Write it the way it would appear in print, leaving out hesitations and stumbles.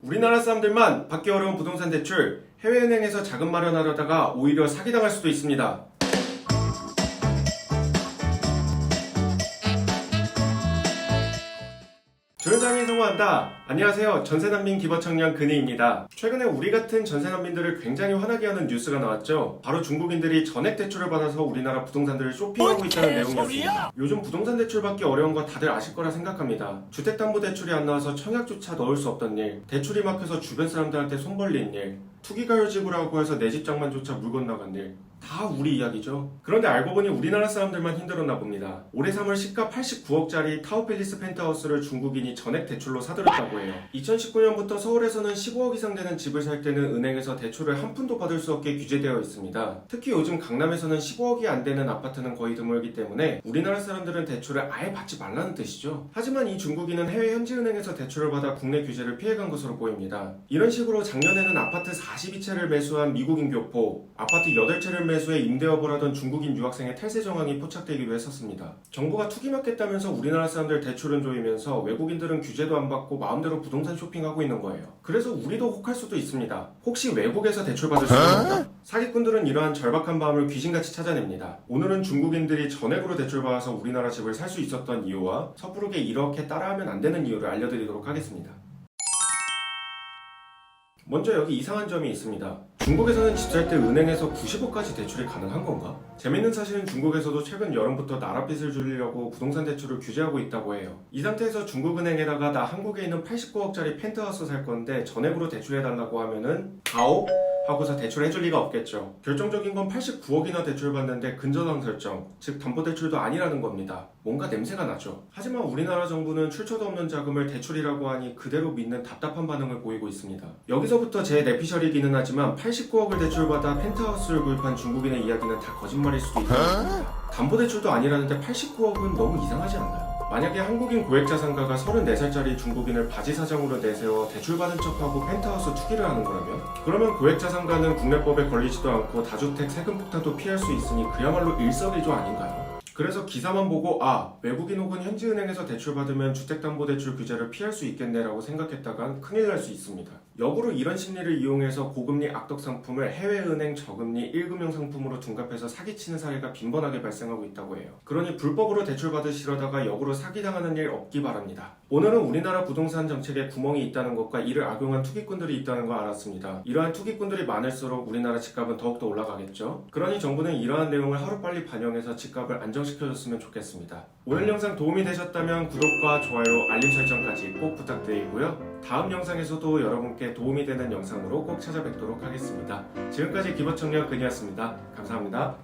우리나라 사람들만 받기 어려운 부동산 대출, 해외은행에서 자금 마련하려다가 오히려 사기당할 수도 있습니다. 조연상이 성공한다. 안녕하세요. 전세난민 기버청년 근희입니다. 최근에 우리 같은 전세난민들을 굉장히 화나게 하는 뉴스가 나왔죠. 바로 중국인들이 전액 대출을 받아서 우리나라 부동산들을 쇼핑하고 있다는 내용이었습니다. 요즘 부동산 대출 받기 어려운 거 다들 아실 거라 생각합니다. 주택담보대출이 안 나와서 청약조차 넣을 수 없던 일, 대출이 막혀서 주변 사람들한테 손 벌린 일, 투기가율지구라고 해서 내 집 장만조차 물 건너간 일, 다 우리 이야기죠. 그런데 알고 보니 우리나라 사람들만 힘들었나 봅니다. 올해 3월 시가 89억짜리 타워팰리스 펜트하우스를 중국인이 전액 대출로 사들였다고 해요. 2019년부터 서울에서는 15억 이상 되는 집을 살 때는 은행에서 대출을 한 푼도 받을 수 없게 규제되어 있습니다. 특히 요즘 강남에서는 15억이 안 되는 아파트는 거의 드물기 때문에 우리나라 사람들은 대출을 아예 받지 말라는 뜻이죠. 하지만 이 중국인은 해외 현지은행에서 대출을 받아 국내 규제를 피해간 것으로 보입니다. 이런 식으로 작년에는 아파트 42채를 매수한 미국인 교포, 아파트 8채를 매수해 임대업을 하던 중국인 유학생의 탈세 정황이 포착되기도 했었습니다. 정부가 투기 막겠다면서 우리나라 사람들 대출은 조이면서 외국인들은 규제도 안 받고 마음대로 부동산 쇼핑하고 있는 거예요. 그래서 우리도 혹할 수도 있습니다. 혹시 외국에서 대출 받을 수는 없다? 사기꾼들은 이러한 절박한 마음을 귀신같이 찾아냅니다. 오늘은 중국인들이 전액으로 대출받아서 우리나라 집을 살 수 있었던 이유와 섣부르게 이렇게 따라하면 안 되는 이유를 알려드리도록 하겠습니다. 먼저 여기 이상한 점이 있습니다. 중국에서는 집 살 때 은행에서 90억까지 대출이 가능한 건가? 재밌는 사실은 중국에서도 최근 여름부터 나랏빚을 줄이려고 부동산 대출을 규제하고 있다고 해요. 이 상태에서 중국은행에다가 나 한국에 있는 89억짜리 펜트하우스 살 건데 전액으로 대출해달라고 하면은 가오? 하고서 대출해줄 리가 없겠죠. 결정적인 건 89억이나 대출받는데 근저당 설정, 즉 담보대출도 아니라는 겁니다. 뭔가 냄새가 나죠. 하지만 우리나라 정부는 출처도 없는 자금을 대출이라고 하니 그대로 믿는 답답한 반응을 보이고 있습니다. 여기서부터 제 내피셜이기는 하지만 89억을 대출받아 펜트하우스를 구입한 중국인의 이야기는 다 거짓말일 수도 있다는 겁니다. 담보대출도 아니라는데 89억은 너무 이상하지 않나요? 만약에 한국인 고액자산가가 34살짜리 중국인을 바지 사장으로 내세워 대출받은 척하고 펜트하우스 투기를 하는 거라면? 그러면 고액자산가는 국내법에 걸리지도 않고 다주택 세금 폭탄도 피할 수 있으니 그야말로 일석이조 아닌가요? 그래서 기사만 보고 외국인 혹은 현지은행에서 대출받으면 주택담보대출 규제를 피할 수 있겠네라고 생각했다간 큰일 날 수 있습니다. 역으로 이런 심리를 이용해서 고금리 악덕 상품을 해외은행 저금리 1금융 상품으로 둔갑해서 사기치는 사례가 빈번하게 발생하고 있다고 해요. 그러니 불법으로 대출받으시려다가 역으로 사기당하는 일 없기 바랍니다. 오늘은 우리나라 부동산 정책에 구멍이 있다는 것과 이를 악용한 투기꾼들이 있다는 걸 알았습니다. 이러한 투기꾼들이 많을수록 우리나라 집값은 더욱더 올라가겠죠. 그러니 정부는 이러한 내용을 하루빨리 반영해서 집값을 안정시켜줬으면 좋겠습니다. 오늘 영상 도움이 되셨다면 구독과 좋아요, 알림 설정까지 꼭 부탁드리고요. 다음 영상에서도 여러분께 도움이 되는 영상으로 꼭 찾아뵙도록 하겠습니다. 지금까지 기버청년 근이었습니다. 감사합니다.